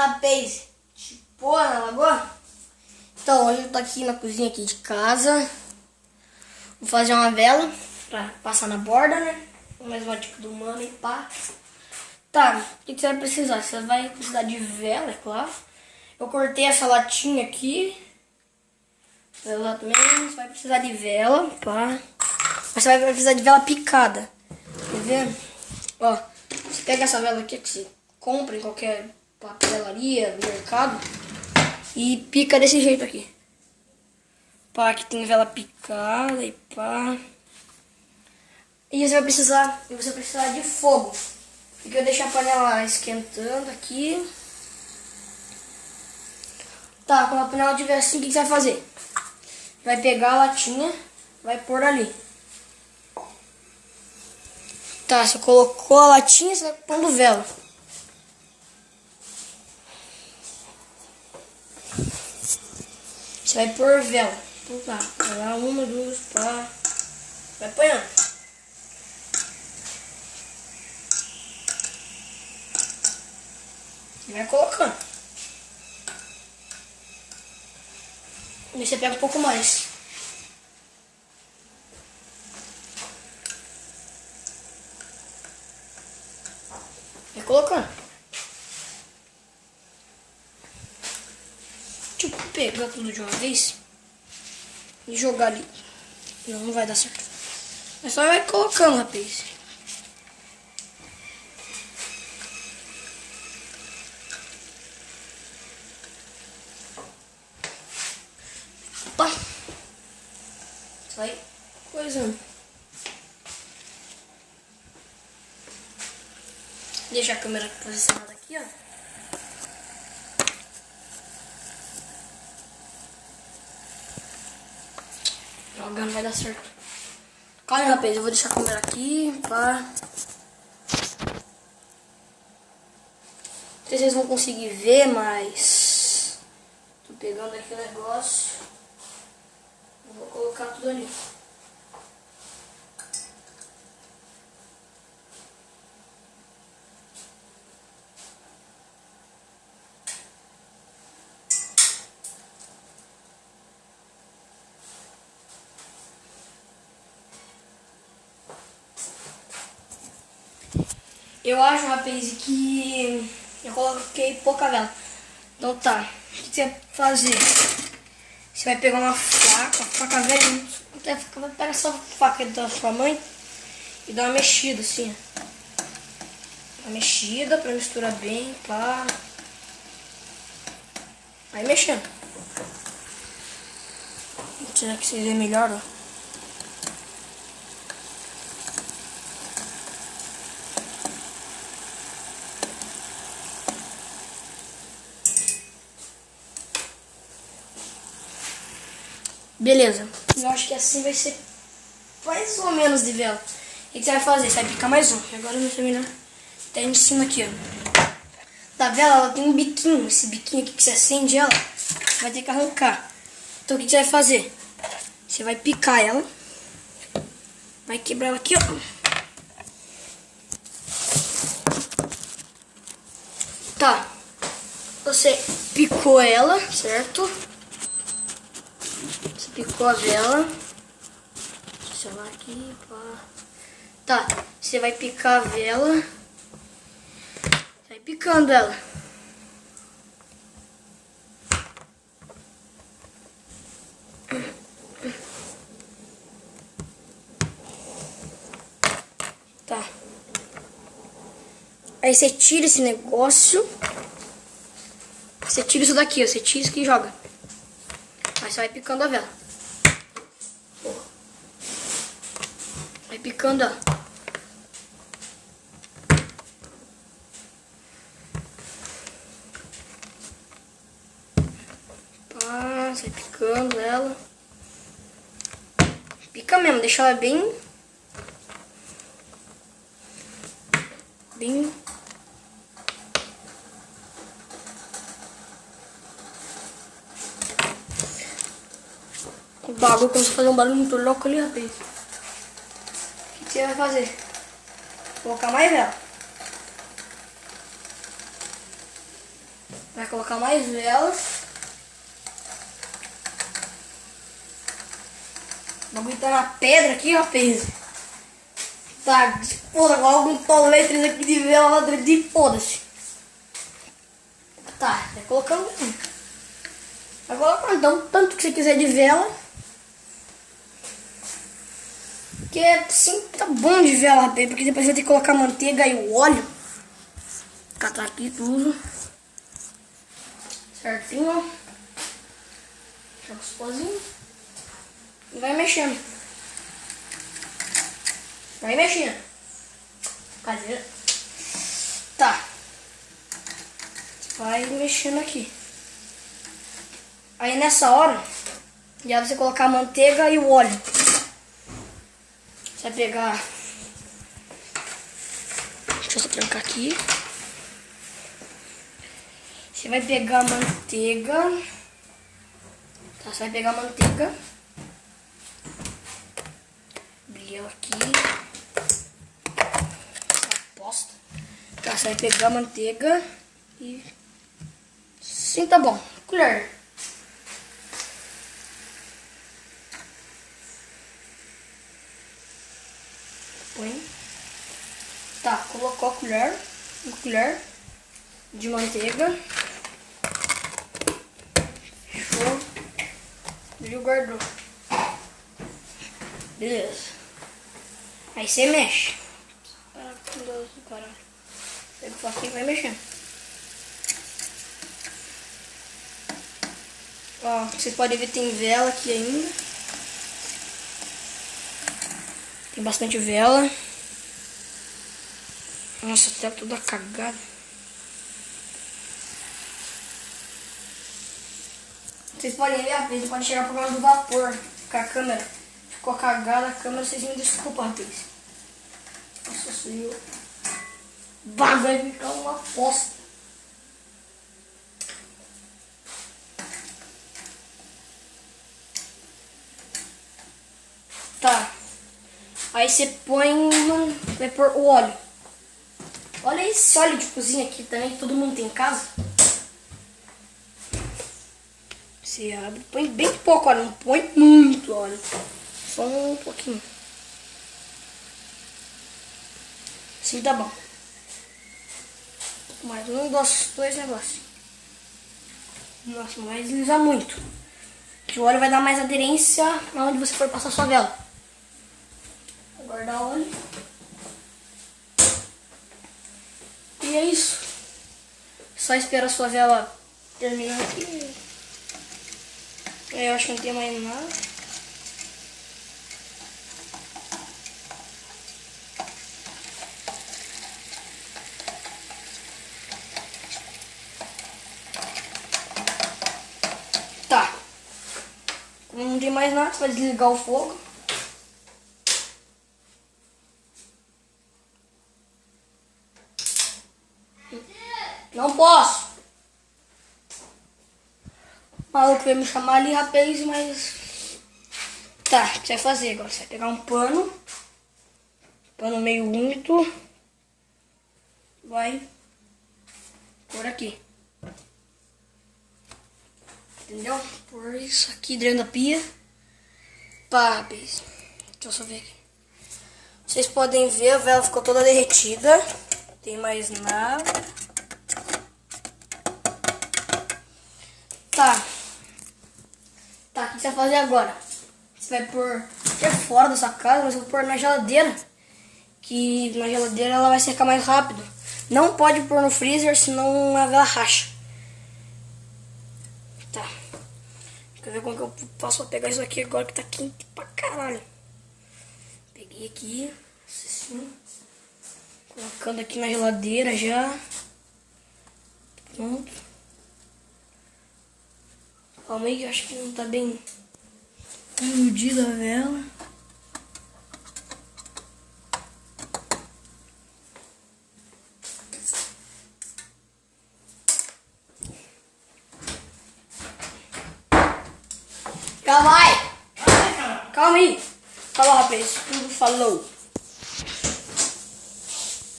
rapaz, tipo, na lagoa. Então, hoje eu tô aqui na cozinha aqui de casa. Vou fazer uma vela pra passar na borda, né? Mais uma dica do mano e pá. Tá, o que você vai precisar? Você vai precisar de vela, é claro. Eu cortei essa latinha aqui. Exatamente, você vai precisar de vela, pá. Mas você vai precisar de vela picada. Quer ver? Ó, você pega essa vela aqui que você compra em qualquer papelaria, mercado. E pica desse jeito aqui. Pá, aqui tem vela picada e pá. E você vai precisar de fogo. Porque eu deixo a panela esquentando aqui. Tá, quando a panela estiver assim, o que você vai fazer? Vai pegar a latinha, vai pôr ali. Tá, você colocou a latinha, você vai pondo vela. Você vai pôr vela. Então tá, vai lá, uma, duas, pá. Vai apanhando. E vai colocando. E você pega um pouco mais. Vai colocando. Deixa eu pegar tudo de uma vez e jogar ali. Não vai dar certo. Mas só vai colocando, rapaz. Opa! Vai coisando. Deixa a câmera posicionada aqui, ó. Jogando não vai dar certo. Calma aí, rapaz, eu vou deixar a câmera aqui, pá. Não sei se vocês vão conseguir ver, mas tô pegando aqui o negócio. Eu vou colocar tudo ali. Eu acho, rapaz, que eu coloquei pouca vela. Então tá, o que você vai fazer? Você vai pegar uma faca velha, pega essa faca da sua mãe e dá uma mexida assim. Uma mexida pra misturar bem, pá. Vai mexendo. Será que vocês veem melhor, ó? Beleza, eu acho que assim vai ser mais ou menos de vela. O que você vai fazer? Você vai picar mais um. Agora eu vou terminar até em cima aqui, ó. Da vela, ela tem um biquinho. Esse biquinho aqui que você acende ela, você vai ter que arrancar. Então o que você vai fazer? Você vai picar ela. Vai quebrar ela aqui, ó. Tá. Você picou ela, certo? Picou a vela. Deixa eu lá aqui, pá. Tá, você vai picar a vela. Vai picando ela. Tá. Aí você tira esse negócio. Você tira isso daqui, ó. Você tira isso aqui e joga. Aí você vai picando a vela. Vai picando, ó. Pá, vai picando ela. Pica mesmo, deixa ela bem... O bagulho começou a fazer um barulho muito louco ali, rapaz. O que você vai fazer? Colocar mais vela. Vai colocar mais vela. O bagulho tá na pedra aqui, rapaz. Tá, foda, algum toletre aqui de vela lá dentro de foda-se. Tá, vai colocando. Vai colocando então, tanto que você quiser de vela. Que é assim, tá bom de vela, rapaz. Porque depois vai ter que colocar manteiga e o óleo. Catar aqui tudo. Certinho, ó. Joga os pozinhos. E vai mexendo. Vai mexendo. Cadeira. Tá. Vai mexendo aqui. Aí nessa hora, já você colocar a manteiga e o óleo. Você vai pegar... Deixa eu só trancar aqui. Você vai pegar a manteiga. Tá, você vai pegar a manteiga. Abrir ela aqui. Aposta. Tá, você vai pegar a manteiga e... Sim, tá bom. Colher. Põe. Tá, colocou a colher. Uma colher de manteiga. Fechou. E guardou. Beleza. Aí você mexe. Caralho. Pega o faquinho e vai mexendo. Ó, vocês podem ver que tem vela aqui ainda. Tem bastante vela. Nossa, tá toda cagada. Vocês podem ver, rapaz, pode chegar por causa do vapor. Com a câmera. Ficou cagada a câmera, vocês me desculpam, rapaz. Nossa senhora. Vai ficar uma bosta. Tá. Aí você põe vai pôr o óleo. Olha esse óleo de cozinha aqui também, que todo mundo tem em casa. Você abre, põe bem pouco óleo, não põe muito óleo. Só um pouquinho. Assim tá bom. Mais dois negócios. Nossa, não vai deslizar muito. Que o óleo vai dar mais aderência onde você for passar sua vela. Vou guardar o óleo. E é isso. Só esperar a sua vela terminar aqui. Eu acho que não tem mais nada. Tá. Como não tem mais nada, você vai desligar o fogo. Não posso. O maluco veio me chamar ali, rapaz, mas... Tá, o que você vai fazer agora? Você vai pegar um pano. Pano meio úmido. Vai por aqui. Entendeu? Por isso aqui dentro da pia. Pá, rapaz. Deixa eu só ver aqui. Vocês podem ver, a vela ficou toda derretida. Tem mais nada. Tá. Tá, o que você vai fazer agora? Você vai pôr fora da sua casa, mas eu vou pôr na geladeira. Que na geladeira ela vai secar mais rápido. Não pode pôr no freezer, senão a vela racha. Tá. Quer ver como que eu posso pegar isso aqui agora que tá quente pra caralho. Peguei aqui, assim, colocando aqui na geladeira já. Pronto. Calma aí que eu acho que não tá bem iludida a vela. Já vai! Calma aí! Falou, rapaz. Tudo falou.